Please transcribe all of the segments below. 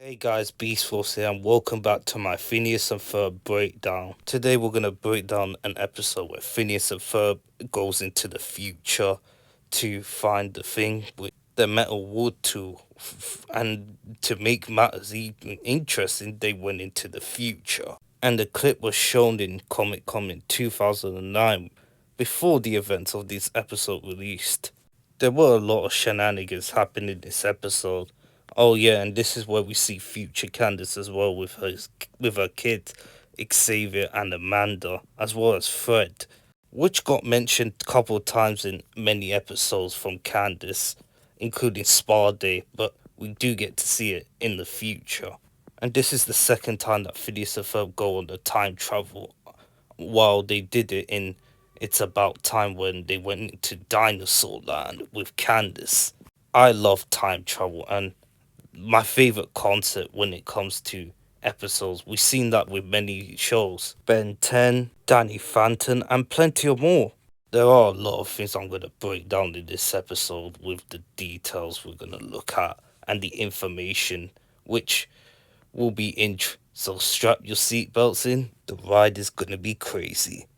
Hey guys, Beast Force here and welcome back to my Phineas and Ferb breakdown. Today we're going to break down an episode where Phineas and Ferb goes into the future to find the thing with the metal wood tool. And to make matters even interesting, they went into the future. And the clip was shown in Comic-Con in 2009 before the events of this episode released. There were a lot of shenanigans happening in this episode. Oh yeah, and this is where we see future Candace as well with her kids, Xavier and Amanda, as well as Fred, which got mentioned a couple of times in many episodes from Candace, including Spa Day, but we do get to see it in the future. And this is the second time that Phineas and Ferb go on the time travel, while they did it in It's About Time when they went into Dinosaur Land with Candace. I love time travel and my favorite concept when it comes to episodes. We've seen that with many shows. Ben 10, Danny Phantom, and plenty of more. There are a lot of things I'm going to break down in this episode with the details we're going to look at and the information, which will be so strap your seatbelts in. The ride is going to be crazy.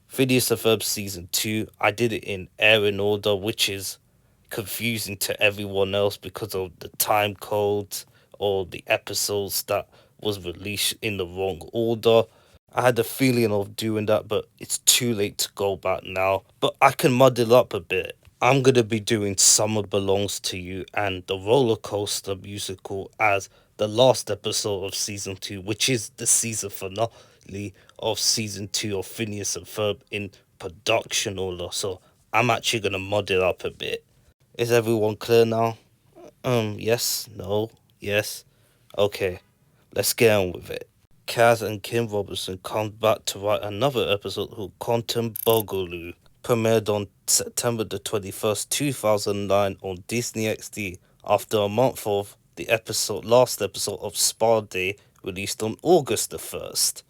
Phineas and Ferb Season 2, I did it in airing order, which is confusing to everyone else because of the time codes or the episodes that was released in the wrong order. I had a feeling of doing that, but it's too late to go back now. But I can muddle up a bit. I'm going to be doing Summer Belongs to You and the roller coaster musical as the last episode of Season 2, which is the season finale of Season 2 of Phineas and Ferb in production order. So I'm actually going to muddle up a bit. Is everyone clear now? Yes, no, yes. Okay, let's get on with it. Kaz and Kim Robinson come back to write another episode called Quantum Boogaloo, premiered on September the 21st, 2009 on Disney XD after a month of the last episode of Spa Day released on August the 1st.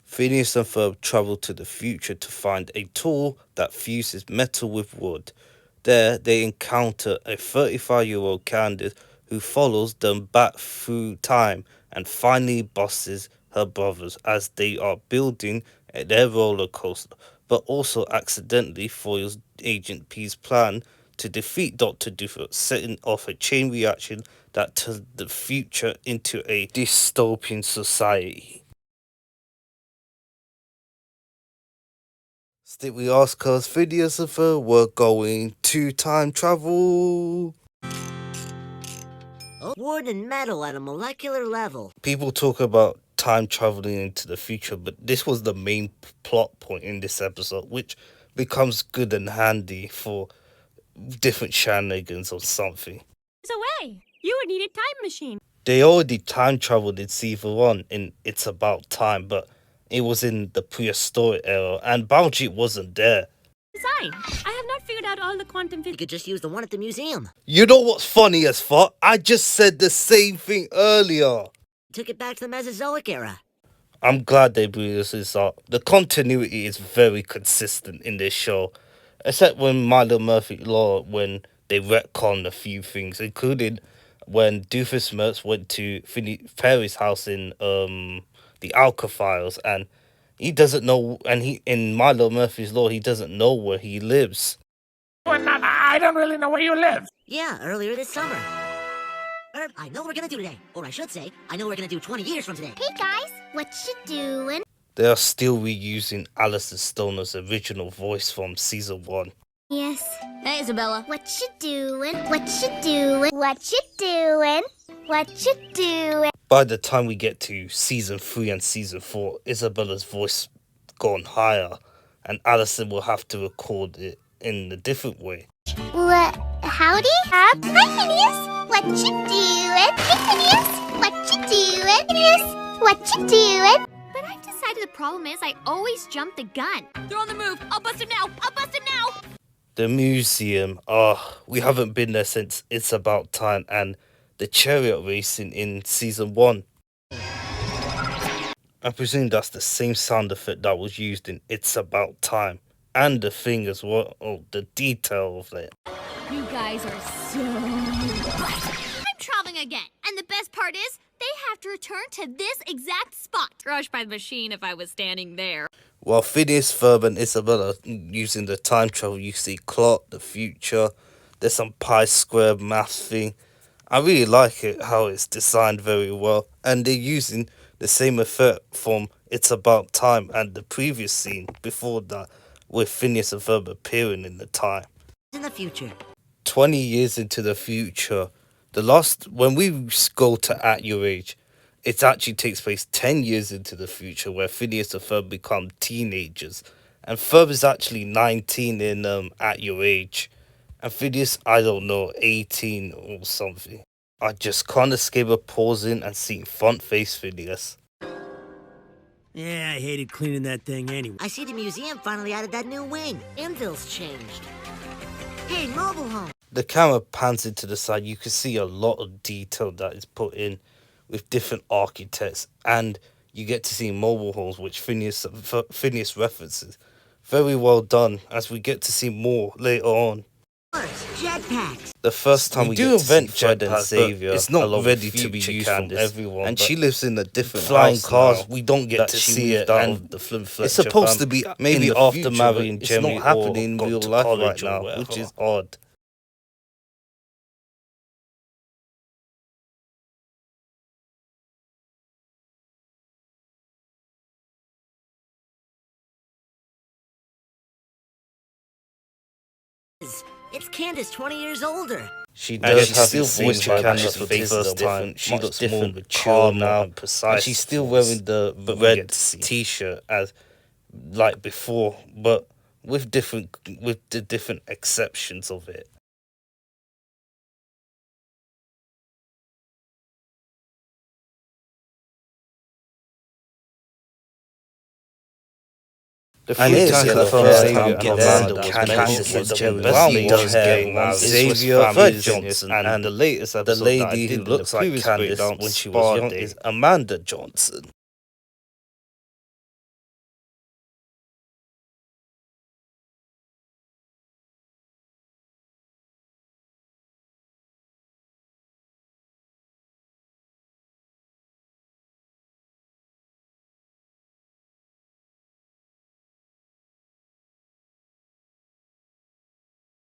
Phineas and Ferb travel to the future to find a tool that fuses metal with wood. There, they encounter a 35-year-old Candace who follows them back through time and finally busts her brothers as they are building their roller coaster, but also accidentally foils Agent P's plan to defeat Dr. Doofus, setting off a chain reaction that turns the future into a dystopian society. Still we ask cause Phineas and Ferb were going to time travel. Wood and metal at a molecular level. People talk about time traveling into the future, but this was the main plot point in this episode, which becomes good and handy for different shenanigans or something. There's a way. You would need a time machine. They already time traveled in Season 1 in It's About Time, but it was in the prehistoric era, and Bounty wasn't there. Design. I have not figured out all the quantum You physics. could just use the one at the museum. You know what's funny as fuck? I just said the same thing earlier. Took it back to the Mesozoic era. I'm glad they bring this up. The continuity is very consistent in this show, except when Milo Murphy Law, when they retconned a few things, including when Doofus Mertz went to Perry's house in the Alka Files, and he doesn't know, and in Milo Murphy's Law, he doesn't know where he lives. Well, I don't really know where you live. Yeah, earlier this summer. I know what we're gonna do today. Or I should say, I know what we're gonna do 20 years from today. Hey guys, what you doing? They are still reusing Alistair Stoner's original voice from Season 1. Yes. Hey, Isabella. What you doing? What you doing? What you doing? What you doing? By the time we get to Season 3 and Season 4, Isabella's voice gone higher, and Alison will have to record it in a different way. What? Howdy? Hi, Phineas. What you doing? Hey, Phineas. What you doing? Phineas. What you doing? But I've decided the problem is I always jump the gun. They're on the move. I'll bust him now. I'll bust him now. The museum, we haven't been there since It's About Time and the chariot racing in Season 1. I presume that's the same sound effect that was used in It's About Time. And the thing as well, the detail of it. You guys are so... I'm traveling again. And the best part is, they they have to return to this exact spot. Crushed by the machine if I was standing there. While Phineas, Ferb, and Isabella using the time travel, you see clock, the future. There's some pi square math thing. I really like it, how it's designed very well. And they're using the same effect from It's About Time and the previous scene before that, with Phineas and Ferb appearing in the time. In the future. 20 years into the future, when we go to At Your Age, it actually takes place 10 years into the future where Phineas and Ferb become teenagers. And Ferb is actually 19 in At Your Age. And Phineas, I don't know, 18 or something. I just can't escape a pausing and seeing front face Phineas. Yeah, I hated cleaning that thing anyway. I see the museum finally added that new wing. Anvil's changed. Hey, mobile home. The camera pans into the side. You can see a lot of detail that is put in with different architects, and you get to see mobile homes, which Phineas references. Very well done, as we get to see more later on. Jetpacks. The first time we do event Fred and Xavier, it's not ready to be used from everyone, and she lives in a different flying cars. We don't get to see it, and it's supposed to be maybe after marrying Jimmy. It's not happening in real life right now, which is odd. It's Candace 20 years older. She does have still voiced Candace for the first time. She looks more mature now and precise. And she's still wearing the red t-shirt as like before, but with the different exceptions of it. And it's the first time Amanda was Candace the best game Xavier Fred Johnson, and the latest episode, the lady who looks like Candace when she was young is Amanda Johnson.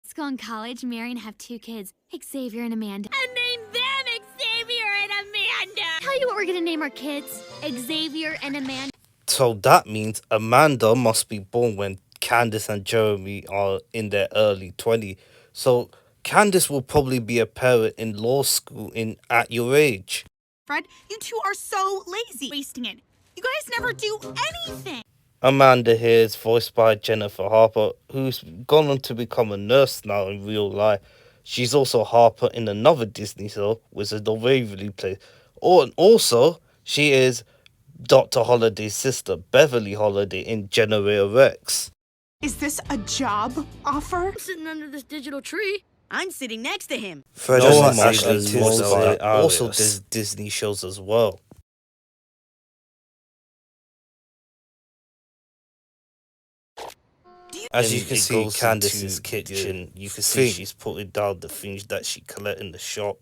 School and college, marry and have 2 kids, Xavier and Amanda. And name them Xavier and Amanda! Tell you what we're gonna name our kids, Xavier and Amanda. So that means Amanda must be born when Candace and Jeremy are in their early 20s. So Candace will probably be a parent in law school at your age. Fred, you two are so lazy. Wasting it. You guys never do anything. Amanda here is voiced by Jennifer Harper, who's gone on to become a nurse now in real life. She's also Harper in another Disney show, Wizard of Waverly Place. And also, she is Dr. Holliday's sister, Beverly Holiday, in Generator Rex. Is this a job offer? I'm sitting under this digital tree. I'm sitting next to him. Fred also does Disney shows as well. As you can see, Candace's kitchen, you can see she's putting down the things that she collected in the shop.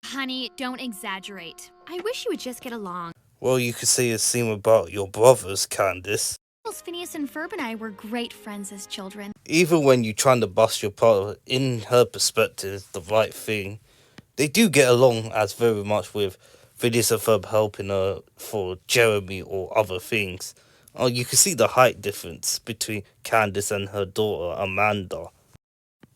Honey, don't exaggerate. I wish you would just get along. Well, you could say a scene about your brothers, Candace. Phineas and Ferb and I were great friends as children. Even when you're trying to bust your partner, in her perspective, it's the right thing. They do get along as very much with Phineas and Ferb helping her for Jeremy or other things. Oh, you can see the height difference between Candace and her daughter, Amanda.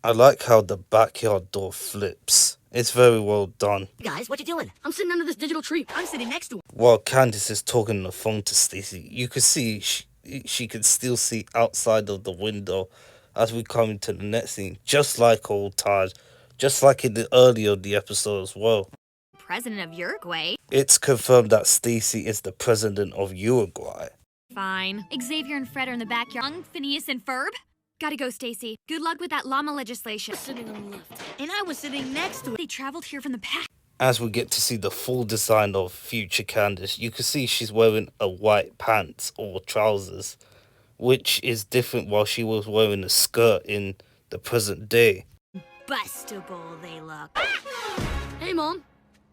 I like how the backyard door flips. It's very well done. Hey guys, what you doing? I'm sitting under this digital tree. I'm sitting next to him. While Candace is talking on the phone to Stacy, you can see she can still see outside of the window as we come into the next scene, just like old times, just like in the earlier the episode as well. President of Uruguay. It's confirmed that Stacy is the president of Uruguay. Fine. Xavier and Fred are in the backyard. Young Phineas and Ferb? Gotta go, Stacy. Good luck with that llama legislation. Sitting on the left. And I was sitting next to him. They traveled here from the past. As we get to see the full design of future Candace, you can see she's wearing a white pants or trousers, which is different while she was wearing a skirt in the present day. bustable they look. Hey, Mom.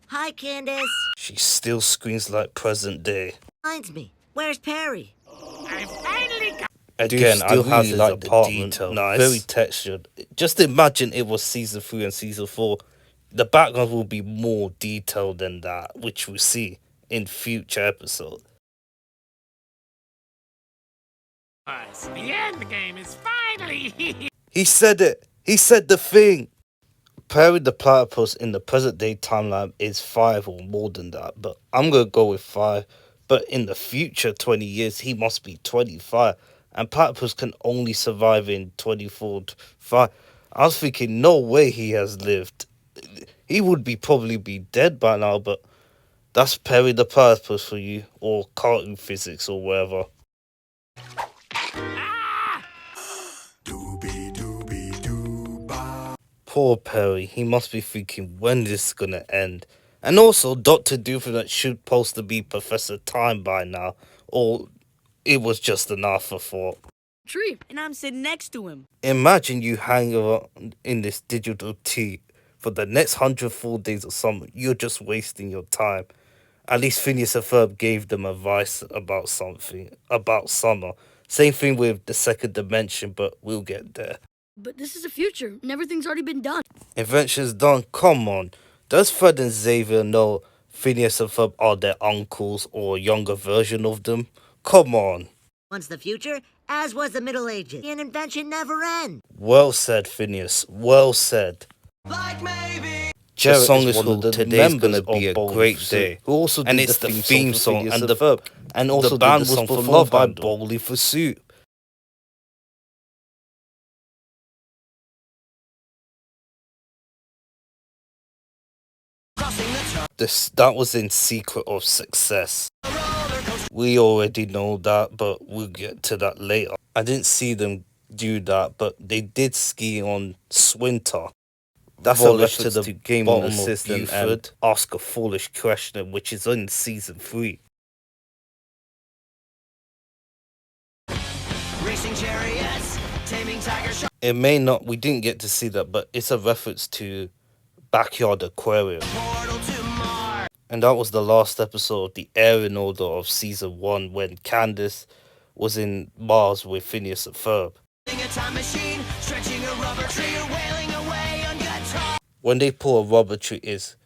Hi, Candace. She still screams like present day. Reminds me, where's Perry? I finally got. Again, I really like the apartment. detail. Nice. Very textured. Just imagine it was season 3 and season 4. The background will be more detailed than that, which we'll see in future episodes. The end game is finally here. He said it. He said the thing. Perry the platypus in the present day timeline is 5 or more than that, but I'm going to go with 5. But in the future 20 years, he must be 25. And platypus can only survive in 24 to 5. I was thinking, no way he has lived. He would probably be dead by now, but that's Perry the platypus for you, or cartoon physics or whatever. Poor Perry, he must be thinking when this is gonna end. And also, Dr. Doofenshmirtz should supposed to be Professor Time by now, or it was just an afterthought. Tree, and I'm sitting next to him. Imagine you hang around in this digital tea for the next 104 days of summer. You're just wasting your time. At least Phineas and Ferb gave them advice about something, about summer. Same thing with the second dimension, but we'll get there. But this is the future, and everything's already been done. Invention's done, come on. Does Fred and Xavier know Phineas and Ferb are their uncles or a younger version of them? Come on. Once the future, as was the Middle Ages. An invention never ends. Well said, Phineas. Well said. Like maybe. The song is is called called Today's Today's Gonna Be a Great Day. Who also And did it's the the theme theme song song and for the Phineas and verb. And also The band did the was song for performed Love by by Bowley for Soup. That was in Secret of Success. We already know that, but we'll get to that later. I didn't see them do that, but they did ski on Swinter. That's a reference to the game on the system and Ask a Foolish Question, which is in season 3. Racing chariots, taming tiger sharks. It may not, we didn't get to see that, but it's a reference to Backyard Aquarium. Portal to Mars. And that was the last episode of the airing order of season 1 when Candace was in Mars with Phineas and Ferb. A time machine, stretching a rubber tree, or wailing away on guitar. When they pull a rubber tree is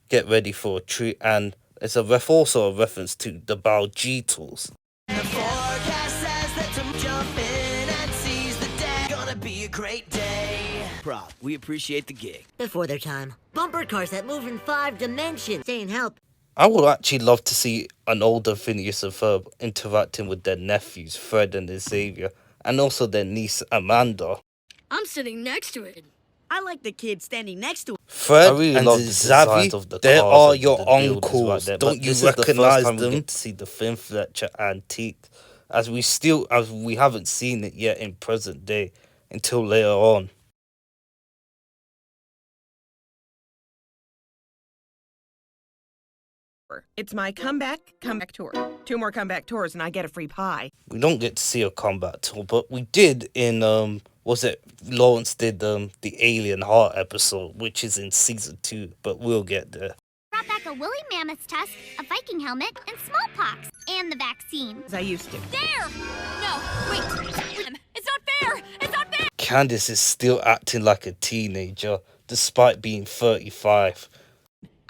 get ready for a tree, and it's also a reference to the Baljeetles. The forecast says that to jump in and seize the day. Gonna be a great day. Prop, we appreciate the gig. Before their time. Bumper cars that move in 5 dimensions. Saying help. I would actually love to see an older Phineas and Ferb interacting with their nephews, Fred and Xavier, and also their niece, Amanda. I'm sitting next to it. I like the kid standing next to him. Fred really and love the Xavier, designs of the they cars are and your the buildings uncles. right there, but Don't you this is the first recognize time we them? get To see the Finn Fletcher antique, as we haven't seen it yet in present day until later on. It's my comeback tour. 2 more comeback tours and I get a free pie. We don't get to see a combat tour, but we did in Lawrence did the Alien Heart episode, which is in season 2, but we'll get there. Brought back a woolly mammoth tusk, a Viking helmet, and smallpox, and the vaccine. As I used to. There! No, wait. It's not fair! It's not fair! Candace is still acting like a teenager, despite being 35.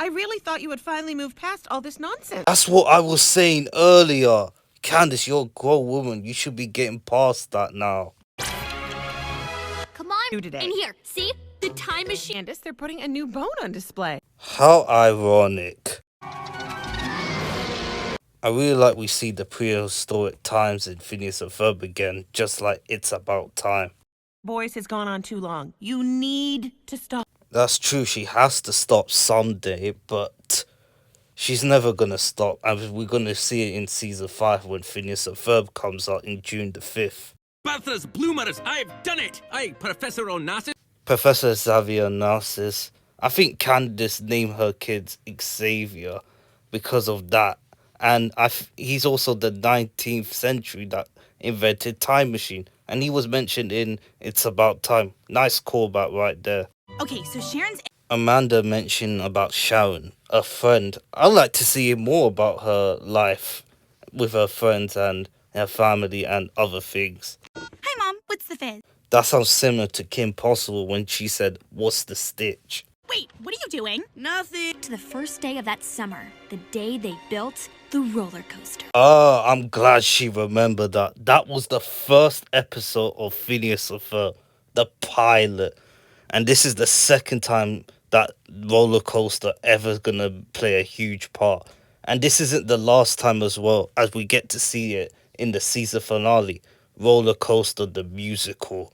I really thought you would finally move past all this nonsense. That's what I was saying earlier. Candace, you're a grown woman. You should be getting past that now. Come on, New today. in here. See? The time machine. Candace, they're putting a new bone on display. How ironic. I really like we see the prehistoric times in Phineas and Ferb again, just like It's About Time. Boys has gone on too long. You need to stop. That's true, she has to stop someday, but she's never gonna stop. And we're gonna see it in season 5 when Phineas and Ferb comes out in June the 5th. Bertha's Bloomers, I've done it! Professor Onassis. Professor Xavier Narcissus. I think Candace named her kids Xavier because of that. And he's also the 19th century that invented time machine. And he was mentioned in It's About Time. Nice callback right there. Okay, so Sharon's. Amanda mentioned about Sharon, a friend. I'd like to see more about her life with her friends and her family and other things. Hi, Mom. What's the fizz? That sounds similar to Kim Possible when she said, "What's the stitch?" Wait, what are you doing? Nothing. To the first day of that summer, the day they built the roller coaster. Oh, I'm glad she remembered that. That was the first episode of Phineas and Ferb, the pilot. And this is the second time that roller coaster ever gonna play a huge part. And this isn't the last time as well, as we get to see it in the season finale, Roller Coaster the Musical.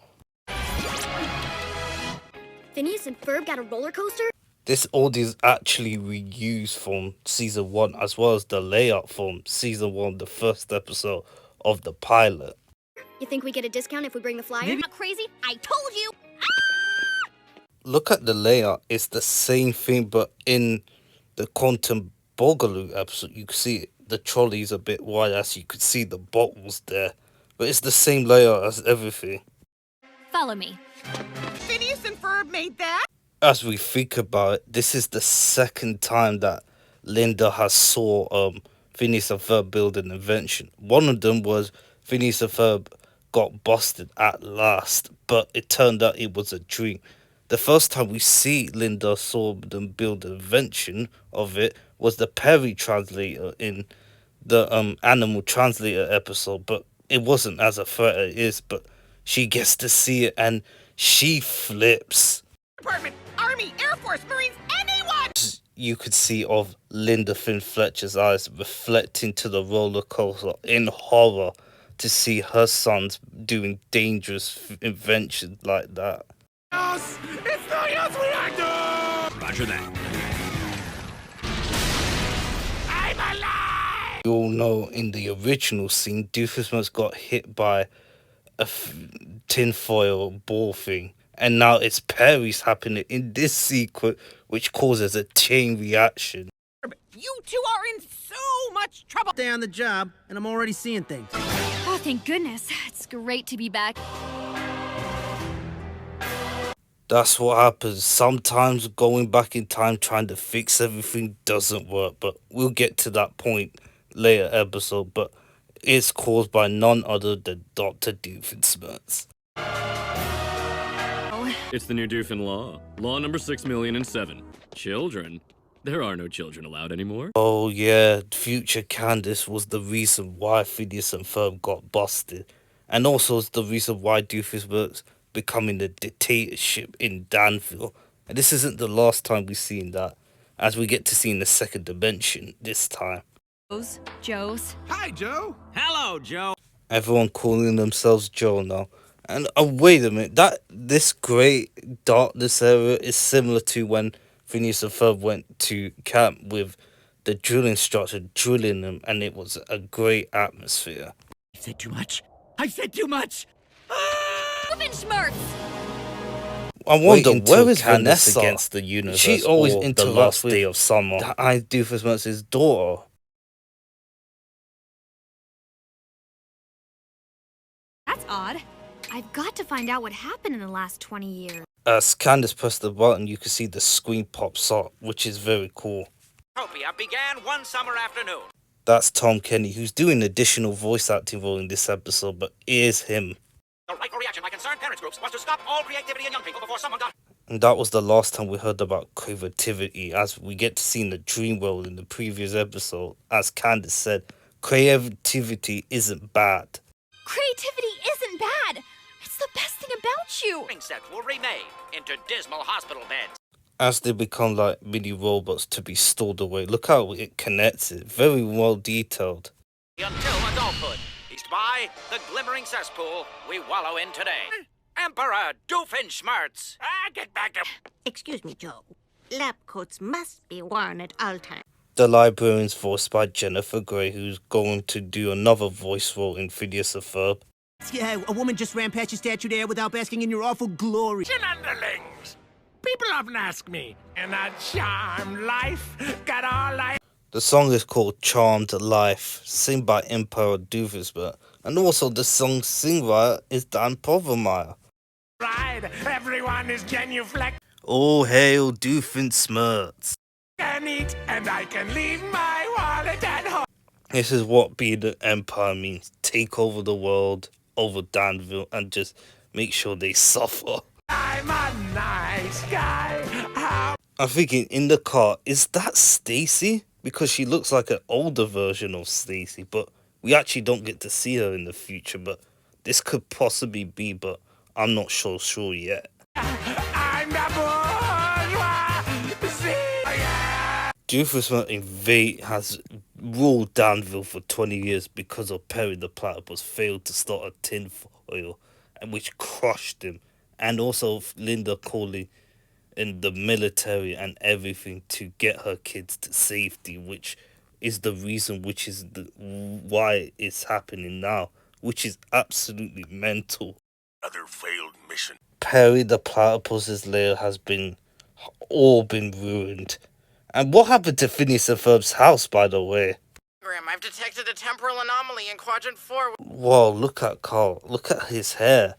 Phineas and Ferb got a roller coaster? This audio is actually reused from season 1 as well as the layout from season 1, the first episode of the pilot. You think we get a discount if we bring the flyer? Not crazy? I told you. Look at the layout, it's the same thing, but in the Quantum Boogaloo episode, you can see it. The trolley is a bit wide, as you could see the bottles there, but it's the same layout as everything. Follow me. Phineas and Ferb made that? As we think about it, this is the second time that Linda has saw Phineas and Ferb build an invention. One of them was Phineas and Ferb got busted at last, but it turned out it was a dream. The first time we see Linda saw them build an invention of it was the Perry translator in the Animal Translator episode, but it wasn't as a threat it is, but she gets to see it and she flips. Department, Army, Air Force, Marines, anyone! You could see of Linda Finn Fletcher's eyes reflecting to the roller coaster in horror to see her sons doing dangerous inventions like that. It's no use reactor! Roger that. I'm alive! You all know in the original scene, Doofusmas got hit by a tinfoil ball thing. And now it's Perry's happening in this sequence, which causes a chain reaction. You two are in so much trouble. Stay on the job, and I'm already seeing things. Oh, thank goodness. It's great to be back. That's what happens. Sometimes going back in time trying to fix everything doesn't work, but we'll get to that point later episode. But it's caused by none other than Dr. Doofenshmirtz. It's the new Doofin law. Law number 6,000,007. Children. There are no children allowed anymore. Oh yeah, future Candace was the reason why Phineas and Ferb got busted. And also it's the reason why Doofusworks becoming the dictatorship in Danville. And this isn't the last time we've seen that, as we get to see in the second dimension this time. Joe's. Hi, Joe. Hello, Joe. Everyone calling themselves Joe now. And wait a minute, this great darkness era is similar to when Phineas and Ferb went to camp with the drill instructor drilling them, and it was a great atmosphere. I said too much. I said too much. Doofenshmirtz! I wonder where is Candace Vanessa against the universe? She always or the interacts last with day of summer. I Doofusmirtz's daughter. That's odd. I've got to find out what happened in the last 20 years. As Candace pressed the button, you can see the screen pops up, which is very cool. Utopia began one summer afternoon. That's Tom Kenny, who's doing additional voice acting role in this episode, but it is him. The rightful reaction by concerned parents groups was to stop all creativity in young people before someone got... And that was the last time we heard about creativity, as we get to see in the dream world in the previous episode. As Candace said, creativity isn't bad. Creativity isn't bad. It's the best thing about you. Sets were remade into dismal hospital beds. As they become like mini robots to be stored away. Look how it connects it. Very well detailed. Until adulthood. East by the glimmering cesspool we wallow in today. Emperor Doofenshmirtz. Get back to... Excuse me, Joe. Lab coats must be worn at all times. The librarian's voiced by Jennifer Grey, who's going to do another voice role in Phineas and Ferb. Yeah, a woman just ran past your statue there without basking in your awful glory. Underlings. People often ask me, in that charmed life, got all I... The song is called Charmed Life, sung by Emperor Doofenshmirtz, and also the song's songwriter is Dan Povenmire. Right, everyone is genuflect. All hail Doofenshmirtz. Can eat, and I can leave my wallet at home. This is what being the Empire means. Take over the world, over Danville, and just make sure they suffer. I'm a nice guy. How? I'm thinking in the car, is that Stacy? Because she looks like an older version of Stacy, but we actually don't get to see her in the future. But this could possibly be, but I'm not sure yet. I'm the bourgeois. Doofenshmirtz has ruled Danville for 20 years because of Perry the Platypus failed to start a tinfoil, and which crushed him, and also Linda calling in the military and everything to get her kids to safety, which is the reason, which is why it's happening now, which is absolutely mental. Another failed mission. Perry the Platypus's lair has all been ruined. And what happened to Phineas and Ferb's house, by the way? Grim, I've detected a temporal anomaly in Quadrant 4. Whoa, look at Carl. Look at his hair.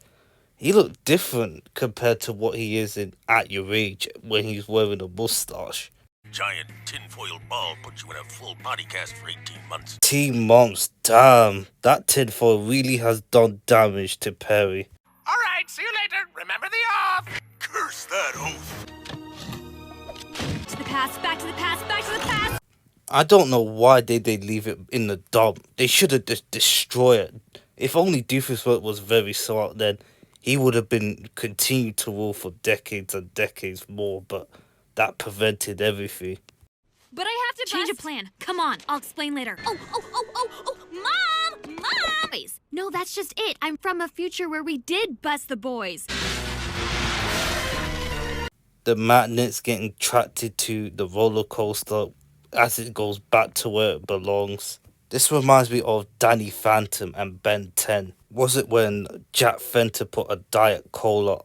He looked different compared to what he is at your age when he's wearing a mustache. Giant tinfoil ball puts you in a full body cast for 18 months. 18 months, damn. That tinfoil really has done damage to Perry. All right, see you later. Remember the oath. Curse that oath. To the past, back to the past, back to the past! I don't know why they leave it in the dump. They should have just destroyed it. If only Doofenshmirtz was very smart, then he would have been continued to rule for decades and decades more, but that prevented everything. But I have to change a plan. Come on, I'll explain later. Oh, Mom! No, that's just it. I'm from a future where we did bust the boys. The magnet's getting attracted to the roller coaster as it goes back to where it belongs. This reminds me of Danny Phantom and Ben 10. Was it when Jack Fenter put a Diet Cola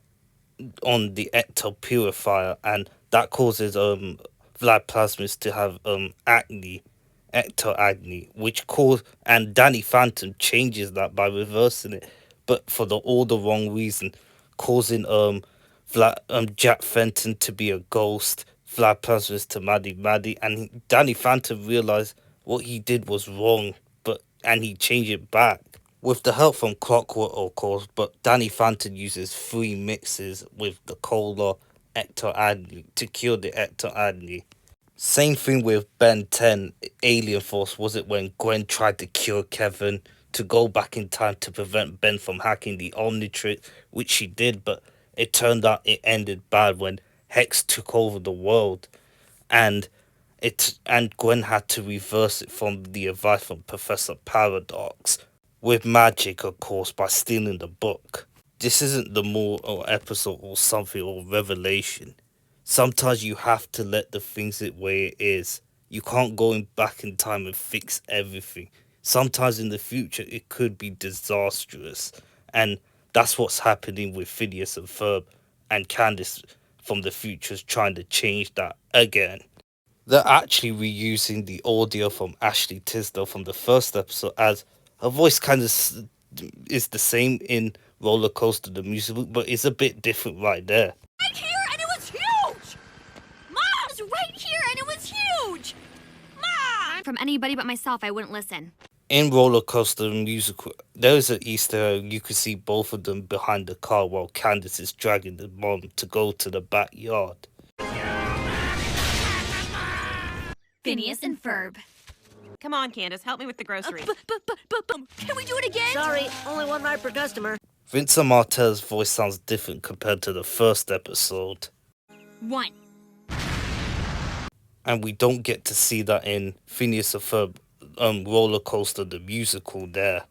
on the ecto purifier and that causes Vlad Plasmids to have acne, ecto acne, which and Danny Phantom changes that by reversing it, but for all the wrong reason, causing Jack Fenton to be a ghost, Vlad Plasmids to Maddie, and Danny Phantom realized what he did was wrong, and he changed it back. With the help from Clockwork, of course, but Danny Phantom uses 3 mixes with the cola ecto acne to cure the ecto acne. Same thing with Ben 10, Alien Force. Was it when Gwen tried to cure Kevin to go back in time to prevent Ben from hacking the Omnitrix, which she did, but it turned out it ended bad when Hex took over the world, and Gwen had to reverse it from the advice from Professor Paradox, with magic, of course, by stealing the book. This isn't the more episode or something or revelation. Sometimes you have to let the things the way it is. You can't go back in time and fix everything. Sometimes in the future it could be disastrous, and that's what's happening with Phineas and Ferb, and Candace from the future is trying to change that again. They're actually reusing the audio from Ashley Tisdale from the first episode, as her voice kind of is the same in Roller Coaster the musical, but it's a bit different right there. Right here and it was huge! Mom! It was right here and it was huge! Mom! From anybody but myself, I wouldn't listen. In Roller Coaster the musical, there is an Easter egg. You can see both of them behind the car while Candace is dragging the mom to go to the backyard. Phineas and Ferb. Come on, Candace, help me with the groceries. Can we do it again? Sorry, only one ride per customer. Vincent Martell's voice sounds different compared to the first episode. 1. And we don't get to see that in Phineas and Ferb Roller Coaster the musical there,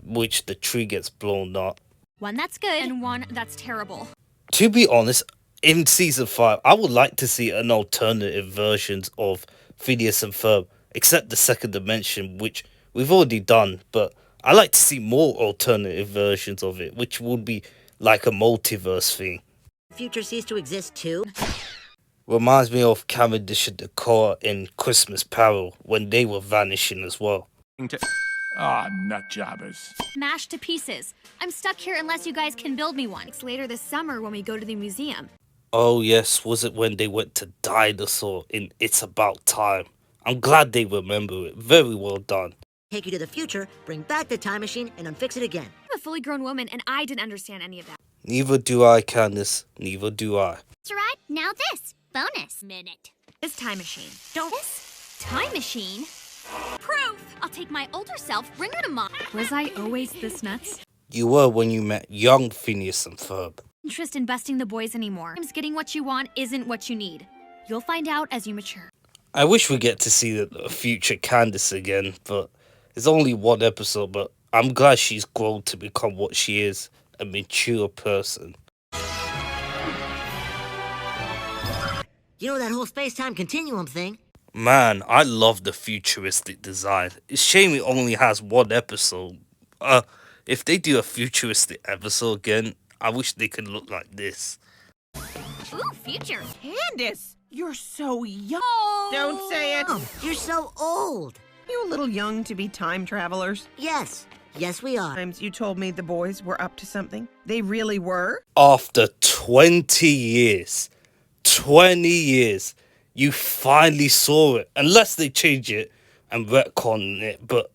which the tree gets blown up. 1 that's good and 1 that's terrible. To be honest, in season 5, I would like to see an alternative versions of Phineas and Ferb, except the second dimension, which we've already done, but I like to see more alternative versions of it, which would be like a multiverse thing. Future cease to exist too? Reminds me of Cavendish and Decor in Christmas Carol when they were vanishing as well. Nut jobbers. Mashed to pieces. I'm stuck here unless you guys can build me one. It's later this summer when we go to the museum. Oh yes, was it when they went to Dinosaur in It's About Time? I'm glad they remember it. Very well done. Take you to the future, bring back the time machine, and unfix it again. I'm a fully grown woman and I didn't understand any of that. Neither do I, Candace. Neither do I. That's right. Now this. Bonus. Minute. This time machine. Don't. This time machine? Proof! I'll take my older self, bring her to mom. Was I always this nuts? You were when you met young Phineas and Ferb. Interest in busting the boys anymore. Sometimes getting what you want isn't what you need. You'll find out as you mature. I wish we get to see the future Candace again, but it's only one episode, but I'm glad she's grown to become what she is, a mature person. You know that whole space-time continuum thing? Man, I love the futuristic design. It's a shame it only has one episode. If they do a futuristic episode again, I wish they could look like this. Ooh, future. Candace, you're so young. Oh. Don't say it. Oh, you're so old. You a little young to be time travelers? Yes. Yes, we are. Times you told me the boys were up to something. They really were? After 20 years, 20 years, you finally saw it. Unless they change it and retcon it, but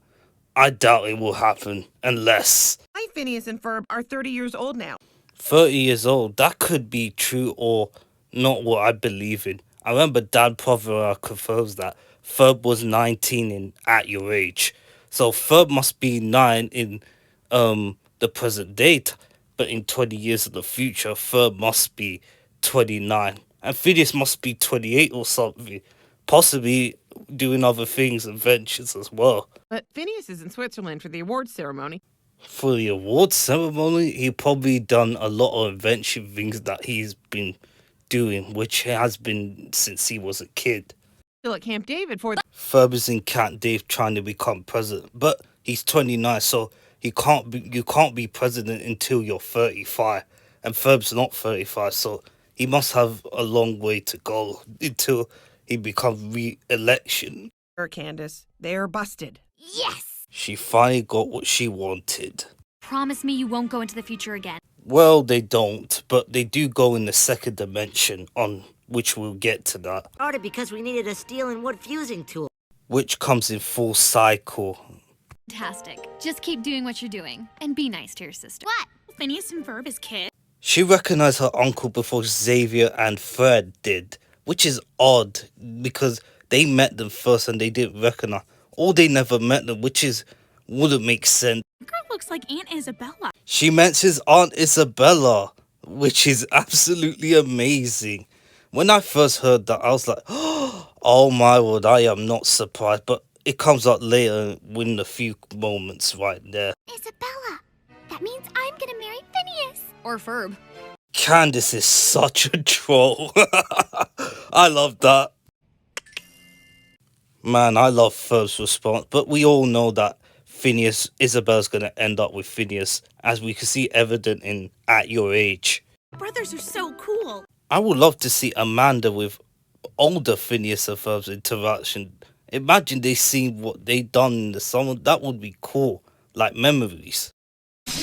I doubt it will happen unless... My Phineas and Ferb are 30 years old now. 30 years old, that could be true or not what I believe in. I remember Dad Prover confirms that Ferb was 19 in At Your Age. So Ferb must be 9 in the present date, but in 20 years of the future, Ferb must be 29. And Phineas must be 28 or something, possibly doing other things, adventures as well. But Phineas is in Switzerland for the awards ceremony. For the awards ceremony, he probably done a lot of adventure things that he's been doing, which has been since he was a kid. Still at Camp David for the... Ferb is in Camp Dave trying to become president, but he's 29, so you can't be president until you're 35, and Ferb's not 35, so he must have a long way to go until he becomes re-election. Candace, they are busted. Yes! She finally got what she wanted. Promise me you won't go into the future again. Well, they don't, but they do go in the second dimension, on which we'll get to that. Started because we needed a steel and wood fusing tool. Which comes in full cycle. Fantastic. Just keep doing what you're doing, and be nice to your sister. What? Phineas and Ferb is kids? She recognized her uncle before Xavier and Fred did, which is odd, because they met them first and they didn't recognize, or they never met them, which wouldn't make sense. The girl looks like Aunt Isabella. She mentions Aunt Isabella, which is absolutely amazing. When I first heard that, I was like, oh my word, I am not surprised. But it comes out later in a few moments right there. Isabella. That means I'm gonna marry Phineas. Or Ferb. Candace is such a troll. I love that. Man, I love Ferb's response. But we all know that Isabella's going to end up with Phineas, as we can see evident in At Your Age. Brothers are so cool. I would love to see Amanda with older Phineas and Ferb's interaction. Imagine they seen what they done in the summer. That would be cool. Like memories. Do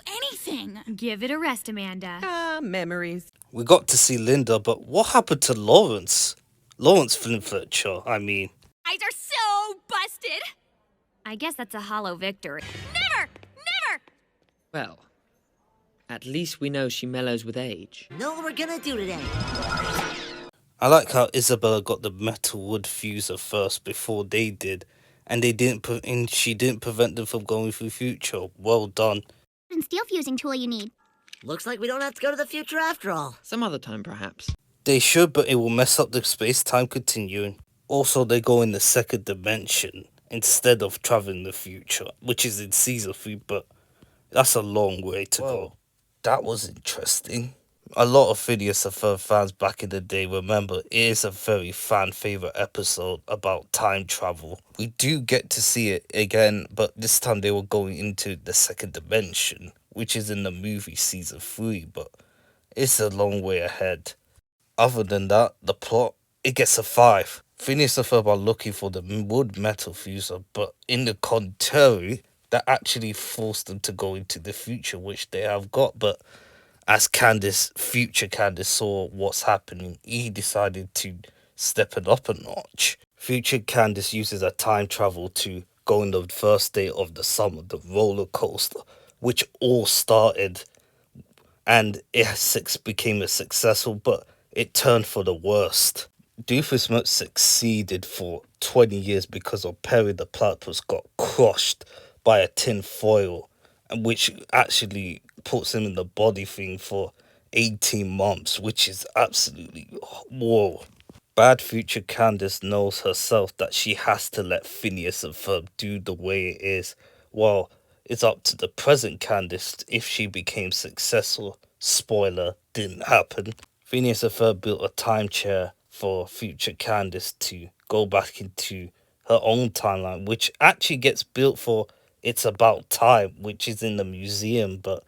anything. Give it a rest, Amanda. Memories. We got to see Linda, but what happened to Lawrence? Lawrence Flintfletcher, I mean. Eyes are so busted. I guess that's a hollow victory. Never! Never! Well, at least we know she mellows with age. Know what we're gonna do today. I like how Isabella got the metal wood fuser first before they did, and she didn't prevent them from going through future. Well done. And steel fusing tool you need. Looks like we don't have to go to the future after all. Some other time, perhaps. They should, but it will mess up the space-time continuum. Also, they go in the second dimension instead of traveling the future, which is in season 3, but that's a long way to go. That was interesting. A lot of Phineas and Ferb fans back in the day remember it is a very fan-favourite episode about time travel. We do get to see it again, but this time they were going into the second dimension, which is in the movie season 3, but it's a long way ahead. Other than that, the plot, it gets a 5. Phineas and Ferb are looking for the wood metal fuser, but in the contrary, that actually forced them to go into the future, which they have got. But as future Candace saw what's happening, he decided to step it up a notch. Future Candace uses a time travel to go on the first day of the summer, the roller coaster, which all started, and became a successful, but it turned for the worst. Doofenshmirtz succeeded for 20 years because of Perry the Platypus got crushed by a tin foil, which actually puts him in the body thing for 18 months, which is absolutely whoa. Bad future Candace knows herself that she has to let Phineas and Ferb do the way it is, while it's up to the present Candace if she became successful. Spoiler, didn't happen. Phineas and Ferb built a time chair for future Candace to go back into her own timeline, which actually gets built for It's About Time, which is in the museum. But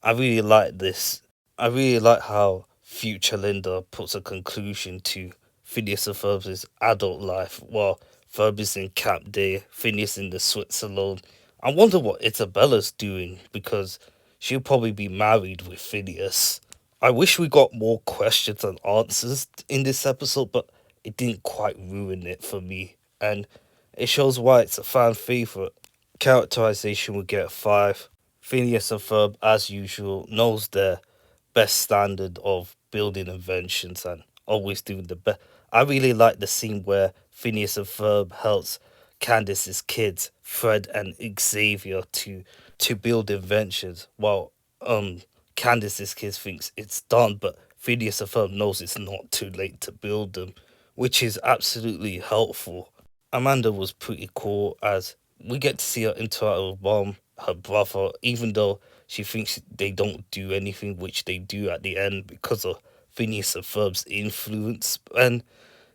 I really like this. I really like how future Linda puts a conclusion to Phineas and Ferb's adult life while Ferb is in Camp Day, Phineas in the Switzerland. I wonder what Isabella's doing, because she'll probably be married with Phineas. I wish we got more questions and answers in this episode, but it didn't quite ruin it for me, and it shows why it's a fan favorite. Characterization would get a 5. Phineas and Ferb, as usual, knows their best standard of building inventions and always doing the best. I really like the scene where Phineas and Ferb helps Candace's kids, Fred and Xavier, to build inventions, while Candace's kids thinks it's done, but Phineas and Ferb knows it's not too late to build them, which is absolutely helpful. Amanda was pretty cool, as we get to see her interact with Mom, her brother, even though she thinks they don't do anything, which they do at the end because of Phineas and Ferb's influence. And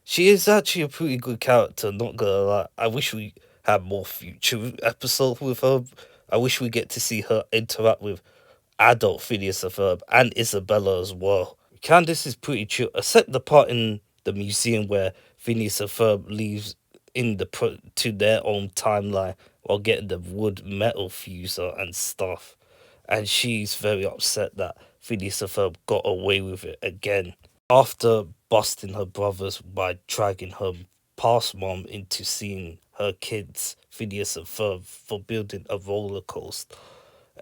she is actually a pretty good character, not gonna lie. I wish we had more future episodes with her. I wish we get to see her interact with adult Phineas and Ferb and Isabella as well. Candace is pretty chill, except the part in the museum where Phineas and Ferb leaves to their own timeline while getting the wood metal fuser and stuff. And she's very upset that Phineas and Ferb got away with it again. After busting her brothers by dragging her past mom into seeing her kids, Phineas and Ferb, for building a roller coaster.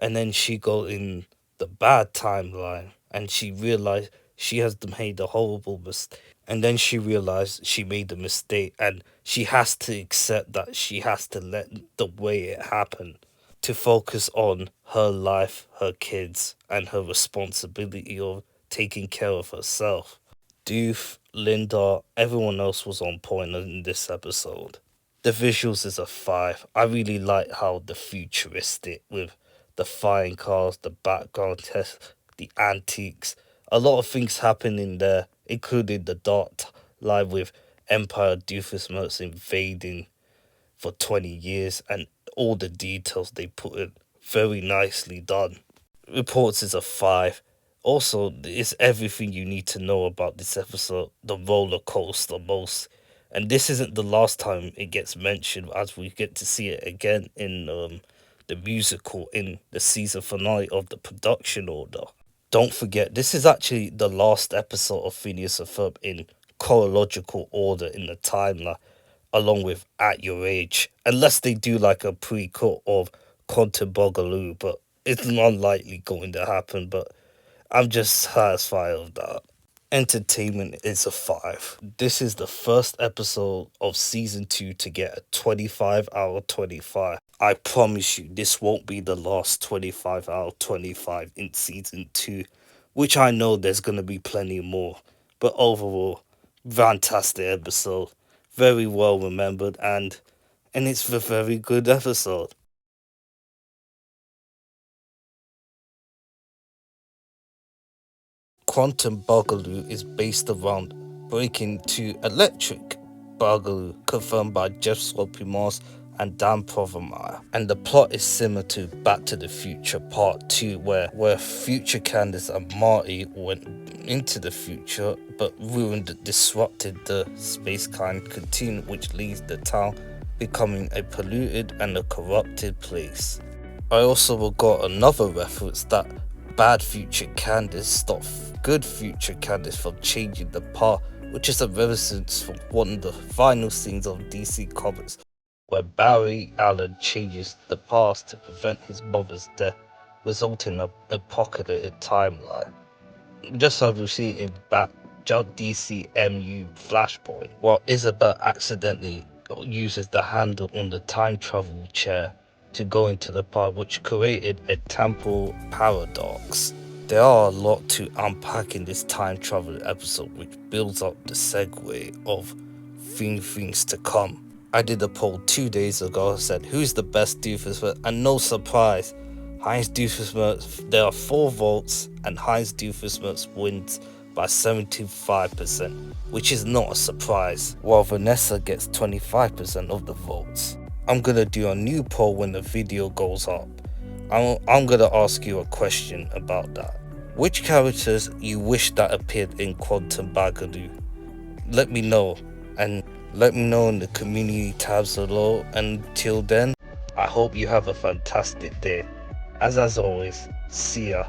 And then she got in the bad timeline and she realized she has made a horrible mistake. And then she realized she made a mistake, and she has to accept that she has to let the way it happen, to focus on her life, her kids, and her responsibility of taking care of herself. Doof, Linda, everyone else was on point in this episode. The visuals is a 5. I really like how the futuristic with the flying cars, the background test, the antiques. A lot of things happen in there, including the Dark Live with Empire Doofenshmirtz invading for 20 years, and all the details they put in. Very nicely done. Reports is a 5. Also, it's everything you need to know about this episode, the roller coaster most. And this isn't the last time it gets mentioned, as we get to see it again in the musical in the season finale of the production order. Don't forget, this is actually the last episode of Phineas and Ferb in chronological order in the timeline, along with At Your Age, unless they do like a prequel of Quantum Boogaloo, but it's unlikely going to happen, but I'm just satisfied with that. Entertainment is a 5. This is the first episode of season 2 to get a 25 out of 25. I promise you, this won't be the last 25 out of 25 in season 2, which I know there's going to be plenty more. But overall, fantastic episode. Very well remembered, and it's a very good episode. Quantum Boogaloo is based around breaking to electric Boogaloo, confirmed by Jeff Sloppy Moss and Dan Provermeyer. And the plot is similar to Back to the Future Part 2, where future Candace and Marty went into the future but disrupted the space-time continuum, which leaves the town becoming a polluted and a corrupted place. I also got another reference that bad future Candace stopped good future Candace from changing the path, which is a reference from one of the final scenes of DC Comics, where Barry Allen changes the past to prevent his mother's death, resulting in an apocalyptic timeline. Just as we see in DCMU Flashpoint, while Isabel accidentally uses the handle on the time travel chair to go into the past, which created a temporal paradox. There are a lot to unpack in this time travel episode, which builds up the segue of things to come. I did a poll 2 days ago. I said, who's the best Doofenshmirtz? And no surprise, Heinz Doofenshmirtz. There are 4 votes, and Heinz Doofenshmirtz wins by 75%, which is not a surprise, while Vanessa gets 25% of the votes. I'm gonna do a new poll when the video goes up. I'm gonna ask you a question about that. Which characters you wish that appeared in Quantum Bagaloo? Let me know, and let me know in the community tabs below. Until then, I hope you have a fantastic day. As always, see ya.